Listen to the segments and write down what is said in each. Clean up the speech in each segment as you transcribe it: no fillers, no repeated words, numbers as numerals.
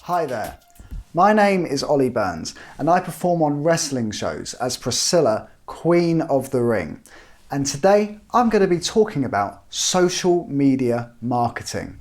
Hi there, my name is Ollie Burns and I perform on wrestling shows as Priscilla, Queen of the Ring. And today I'm going to be talking about social media marketing.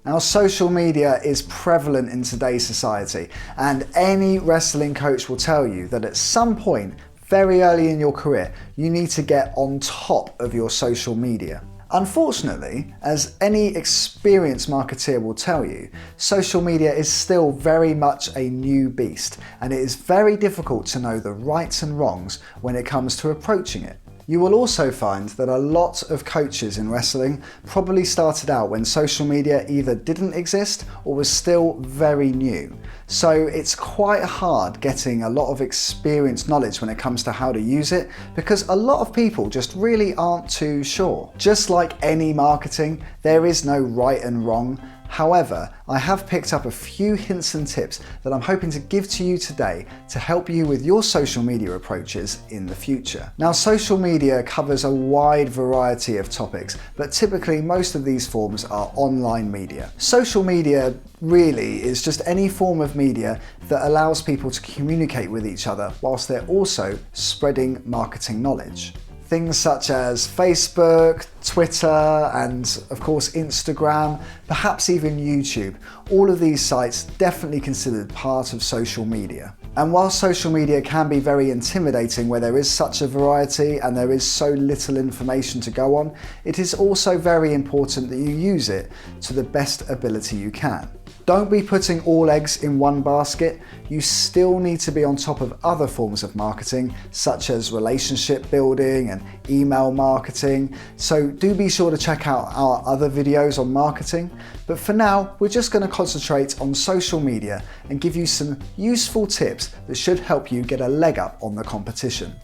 Now, social media is prevalent in today's society, and any wrestling coach will tell you that at some point, very early in your career, you need to get on top of your social media. Unfortunately, as any experienced marketeer will tell you, social media is still very much a new beast, and it is very difficult to know the rights and wrongs when it comes to approaching it. You will also find that a lot of coaches in wrestling probably started out when social media either didn't exist or was still very new. So it's quite hard getting a lot of experienced knowledge when it comes to how to use it, because a lot of people just really aren't too sure. Just like any marketing, there is no right and wrong. However, I have picked up a few hints and tips that I'm hoping to give to you today to help you with your social media approaches in the future. Now, social media covers a wide variety of topics, but typically most of these forms are online media. Social media really is just any form of media that allows people to communicate with each other whilst they're also spreading marketing knowledge. Things such as Facebook, Twitter, and of course Instagram, perhaps even YouTube. All of these sites definitely considered part of social media. And while social media can be very intimidating where there is such a variety and there is so little information to go on, it is also very important that you use it to the best ability you can. Don't be putting all eggs in one basket. You still need to be on top of other forms of marketing, such as relationship building and email marketing. So do be sure to check out our other videos on marketing. But for now, we're just going to concentrate on social media and give you some useful tips that should help you get a leg up on the competition.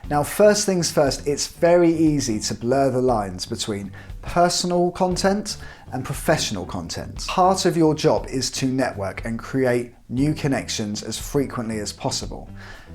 Now, first things first, it's very easy to blur the lines between personal content and professional content. Part of your job is to network and create new connections as frequently as possible.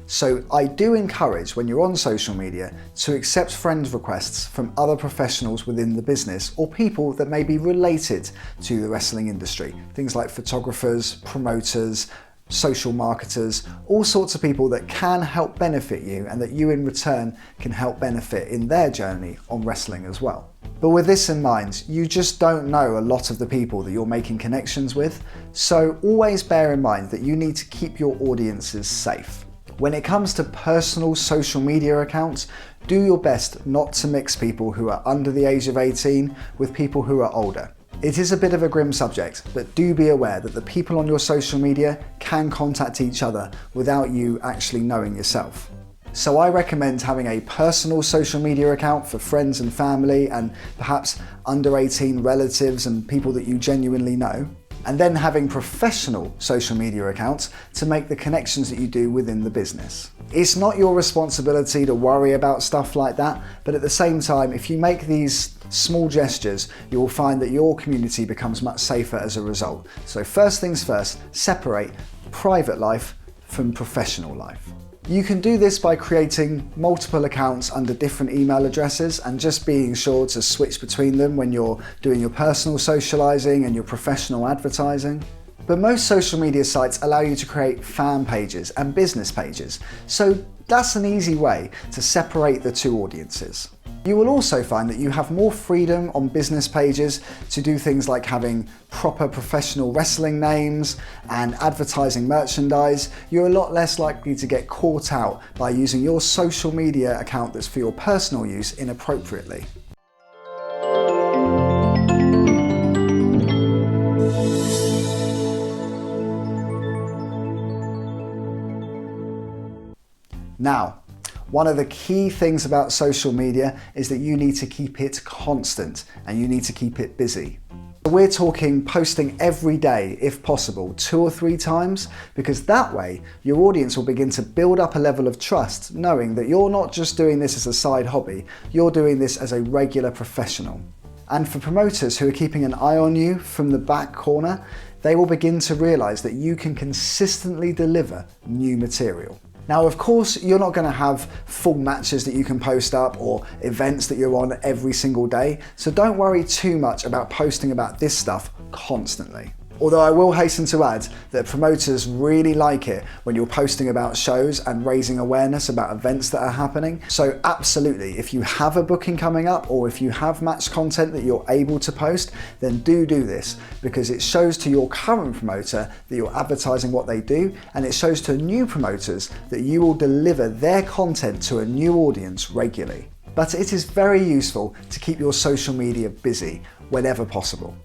So I do encourage, when you're on social media, to accept friend requests from other professionals within the business or people that may be related to the wrestling industry. Things like photographers, promoters, social marketers, all sorts of people that can help benefit you and that you in return can help benefit in their journey on wrestling as well. But with this in mind, you just don't know a lot of the people that you're making connections with, so always bear in mind that you need to keep your audiences safe. When it comes to personal social media accounts, do your best not to mix people who are under the age of 18 with people who are older. It is a bit of a grim subject, but do be aware that the people on your social media can contact each other without you actually knowing yourself. So I recommend having a personal social media account for friends and family and perhaps under 18 relatives and people that you genuinely know, and then having professional social media accounts to make the connections that you do within the business. It's not your responsibility to worry about stuff like that, but at the same time, if you make these small gestures, you will find that your community becomes much safer as a result. So first things first, separate private life from professional life. You can do this by creating multiple accounts under different email addresses and just being sure to switch between them when you're doing your personal socializing and your professional advertising. But most social media sites allow you to create fan pages and business pages, so that's an easy way to separate the two audiences. You will also find that you have more freedom on business pages to do things like having proper professional wrestling names and advertising merchandise. You're a lot less likely to get caught out by using your social media account that's for your personal use inappropriately. Now, one of the key things about social media is that you need to keep it constant and you need to keep it busy. We're talking posting every day, if possible, 2 or 3 times, because that way your audience will begin to build up a level of trust, knowing that you're not just doing this as a side hobby, you're doing this as a regular professional. And for promoters who are keeping an eye on you from the back corner, they will begin to realise that you can consistently deliver new material. Now, of course, you're not going to have full matches that you can post up or events that you're on every single day, so don't worry too much about posting about this stuff constantly. Although I will hasten to add that promoters really like it when you're posting about shows and raising awareness about events that are happening. So absolutely, if you have a booking coming up or if you have match content that you're able to post, then do this, because it shows to your current promoter that you're advertising what they do, and it shows to new promoters that you will deliver their content to a new audience regularly. But it is very useful to keep your social media busy whenever possible.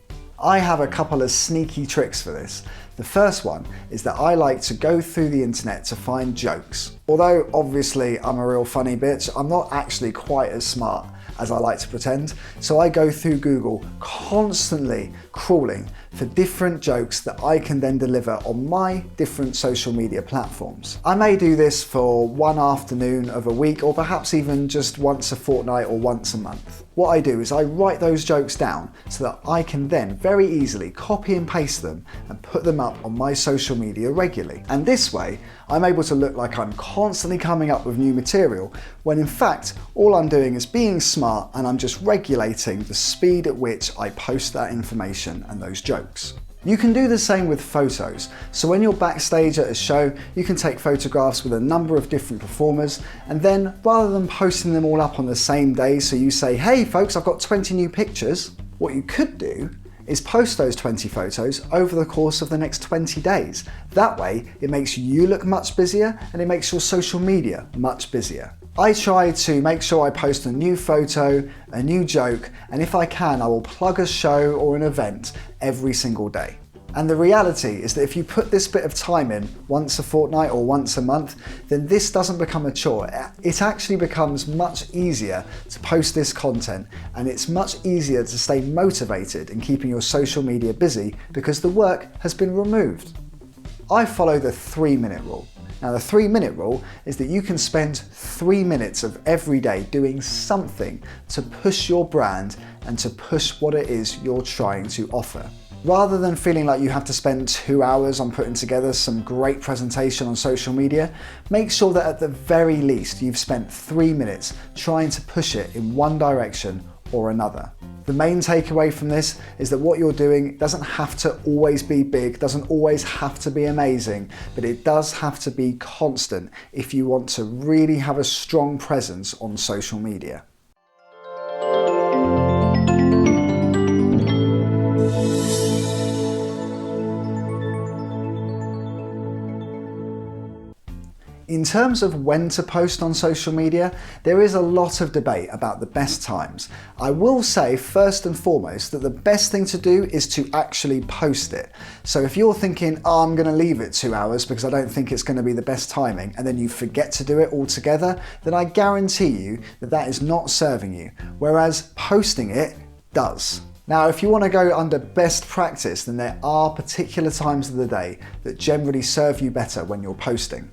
I have a couple of sneaky tricks for this. The first one is that I like to go through the internet to find jokes. Although obviously I'm a real funny bitch, I'm not actually quite as smart as I like to pretend. So I go through Google constantly crawling for different jokes that I can then deliver on my different social media platforms. I may do this for one afternoon of a week, or perhaps even just once a fortnight or once a month. What I do is I write those jokes down so that I can then very easily copy and paste them and put them up on my social media regularly. And this way, I'm able to look like I'm constantly coming up with new material, when in fact, all I'm doing is being smart and I'm just regulating the speed at which I post that information and those jokes. You can do the same with photos. So when you're backstage at a show, you can take photographs with a number of different performers, and then rather than posting them all up on the same day, so you say, hey folks, I've got 20 new pictures, what you could do is post those 20 photos over the course of the next 20 days. That way, it makes you look much busier and it makes your social media much busier. I try to make sure I post a new photo, a new joke, and if I can, I will plug a show or an event every single day. And the reality is that if you put this bit of time in once a fortnight or once a month, then this doesn't become a chore. It actually becomes much easier to post this content, and it's much easier to stay motivated in keeping your social media busy because the work has been removed. I follow the 3-minute rule. Now, the 3-minute rule is that you can spend 3 minutes of every day doing something to push your brand and to push what it is you're trying to offer. Rather than feeling like you have to spend 2 hours on putting together some great presentation on social media, make sure that at the very least you've spent 3 minutes trying to push it in one direction or another. The main takeaway from this is that what you're doing doesn't have to always be big, doesn't always have to be amazing, but it does have to be constant if you want to really have a strong presence on social media. In terms of when to post on social media, there is a lot of debate about the best times. I will say first and foremost that the best thing to do is to actually post it. So if you're thinking, oh, I'm going to leave it 2 hours because I don't think it's going to be the best timing, and then you forget to do it altogether, then I guarantee you that that is not serving you, whereas posting it does. Now, if you want to go under best practice, then there are particular times of the day that generally serve you better when you're posting.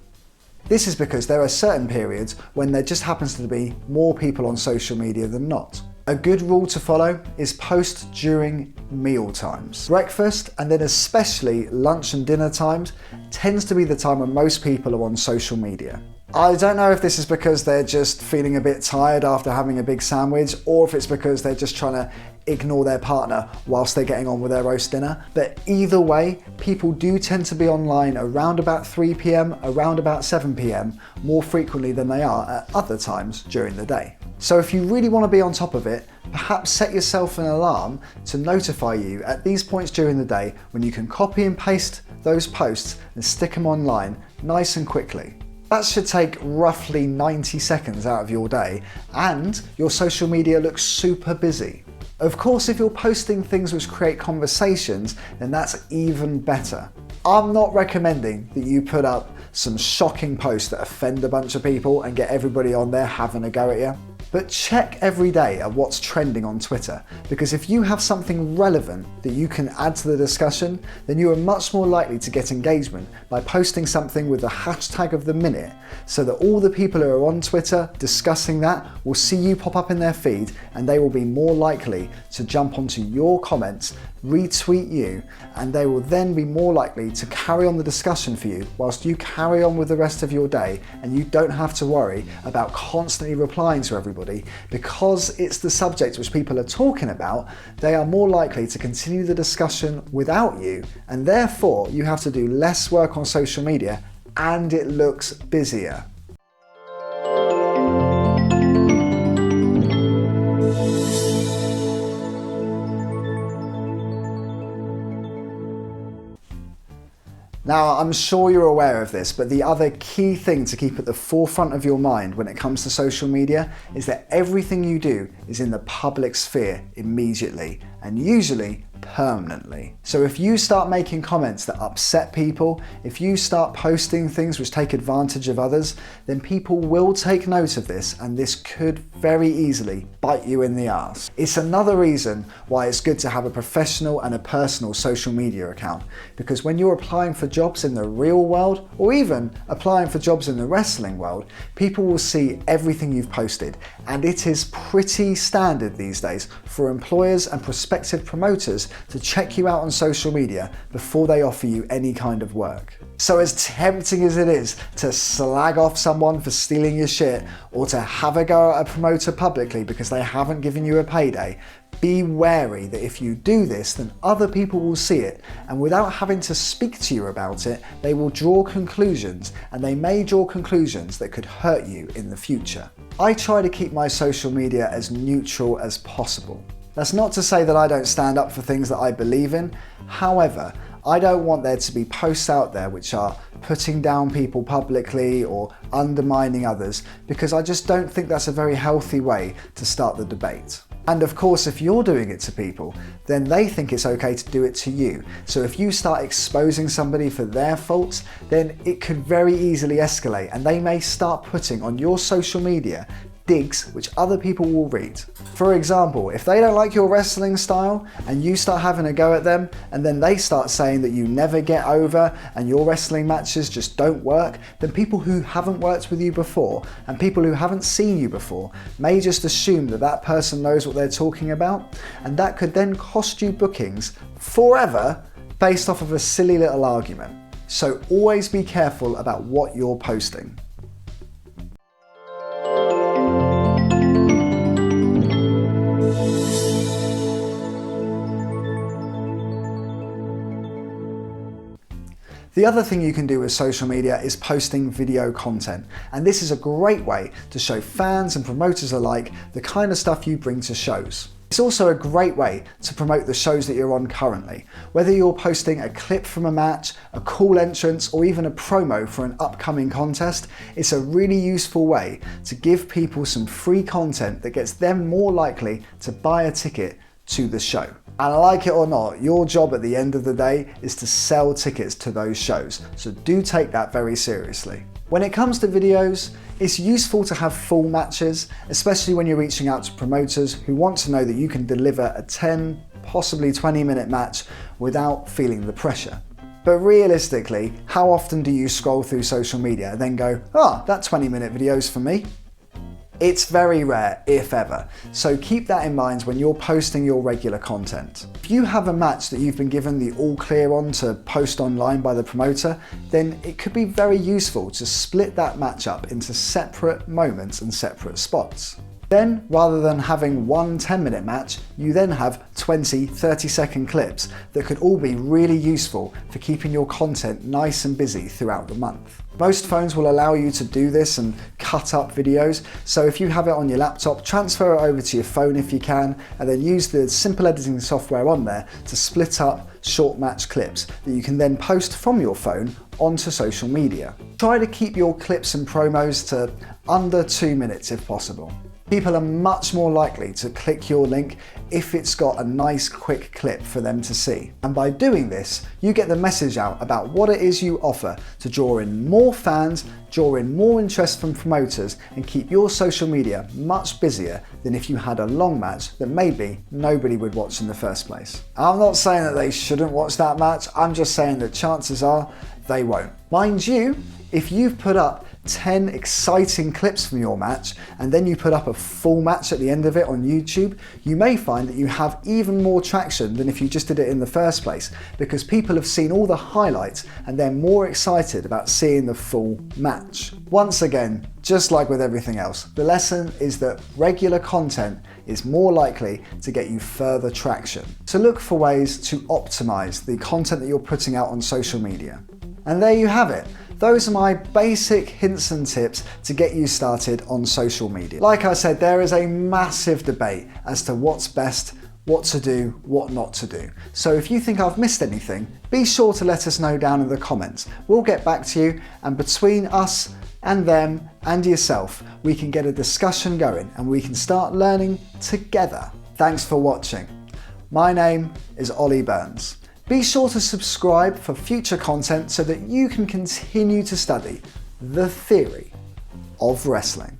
This is because there are certain periods when there just happens to be more people on social media than not. A good rule to follow is post during meal times. Breakfast, and then especially lunch and dinner times, tends to be the time when most people are on social media. I don't know if this is because they're just feeling a bit tired after having a big sandwich, or if it's because they're just trying to ignore their partner whilst they're getting on with their roast dinner. But either way, people do tend to be online around about 3 p.m, around about 7 p.m, more frequently than they are at other times during the day. So if you really want to be on top of it, perhaps set yourself an alarm to notify you at these points during the day when you can copy and paste those posts and stick them online nice and quickly. That should take roughly 90 seconds out of your day, and your social media looks super busy. Of course, if you're posting things which create conversations, then that's even better. I'm not recommending that you put up some shocking posts that offend a bunch of people and get everybody on there having a go at you. But check every day at what's trending on Twitter, because if you have something relevant that you can add to the discussion, then you are much more likely to get engagement by posting something with the hashtag of the minute, so that all the people who are on Twitter discussing that will see you pop up in their feed, and they will be more likely to jump onto your comments, retweet you, and they will then be more likely to carry on the discussion for you whilst you carry on with the rest of your day, and you don't have to worry about constantly replying to everybody. Because it's the subject which people are talking about, they are more likely to continue the discussion without you, and therefore you have to do less work on social media and it looks busier. Now, I'm sure you're aware of this, but the other key thing to keep at the forefront of your mind when it comes to social media is that everything you do is in the public sphere immediately, and usually permanently. So if you start making comments that upset people, if you start posting things which take advantage of others, then people will take note of this, and this could very easily bite you in the arse. It's another reason why it's good to have a professional and a personal social media account, because when you're applying for jobs in the real world, or even applying for jobs in the wrestling world, people will see everything you've posted, and it is pretty standard these days for employers and prospective promoters to check you out on social media before they offer you any kind of work. So as tempting as it is to slag off someone for stealing your shit, or to have a go at a promoter publicly because they haven't given you a payday, be wary that if you do this, then other people will see it, and without having to speak to you about it, they will draw conclusions, and they may draw conclusions that could hurt you in the future. I try to keep my social media as neutral as possible. That's not to say that I don't stand up for things that I believe in. However, I don't want there to be posts out there which are putting down people publicly or undermining others, because I just don't think that's a very healthy way to start the debate. And of course, if you're doing it to people, then they think it's okay to do it to you. So if you start exposing somebody for their faults, then it could very easily escalate, and they may start putting on your social media digs which other people will read. For example, if they don't like your wrestling style and you start having a go at them, and then they start saying that you never get over and your wrestling matches just don't work, then people who haven't worked with you before and people who haven't seen you before may just assume that that person knows what they're talking about, and that could then cost you bookings forever based off of a silly little argument. So always be careful about what you're posting. The other thing you can do with social media is posting video content, and this is a great way to show fans and promoters alike the kind of stuff you bring to shows. It's also a great way to promote the shows that you're on currently. Whether you're posting a clip from a match, a cool entrance, or even a promo for an upcoming contest, it's a really useful way to give people some free content that gets them more likely to buy a ticket to the show. And like it or not, your job at the end of the day is to sell tickets to those shows, so do take that very seriously. When it comes to videos, it's useful to have full matches, especially when you're reaching out to promoters who want to know that you can deliver a 10, possibly 20-minute match without feeling the pressure. But realistically, how often do you scroll through social media and then go, "Ah, that 20-minute video's for me"? It's very rare, if ever, so keep that in mind when you're posting your regular content. If you have a match that you've been given the all clear on to post online by the promoter, then it could be very useful to split that match up into separate moments and separate spots. Then, rather than having one 10-minute match, you then have 20, 30-second clips that could all be really useful for keeping your content nice and busy throughout the month. Most phones will allow you to do this and cut up videos, so if you have it on your laptop, transfer it over to your phone if you can, and then use the simple editing software on there to split up short match clips that you can then post from your phone onto social media. Try to keep your clips and promos to under 2 minutes if possible. People are much more likely to click your link if it's got a nice quick clip for them to see. And by doing this, you get the message out about what it is you offer to draw in more fans, draw in more interest from promoters, and keep your social media much busier than if you had a long match that maybe nobody would watch in the first place. I'm not saying that they shouldn't watch that match, I'm just saying that chances are they won't. Mind you, if you've put up 10 exciting clips from your match and then you put up a full match at the end of it on YouTube, you may find that you have even more traction than if you just did it in the first place, because people have seen all the highlights and they're more excited about seeing the full match. Once again, just like with everything else, the lesson is that regular content is more likely to get you further traction. So look for ways to optimize the content that you're putting out on social media. And there you have it. Those are my basic hints and tips to get you started on social media. Like I said, there is a massive debate as to what's best, what to do, what not to do. So if you think I've missed anything, be sure to let us know down in the comments. We'll get back to you, and between us and them and yourself, we can get a discussion going and we can start learning together. Thanks for watching. My name is Ollie Burns. Be sure to subscribe for future content so that you can continue to study the theory of wrestling.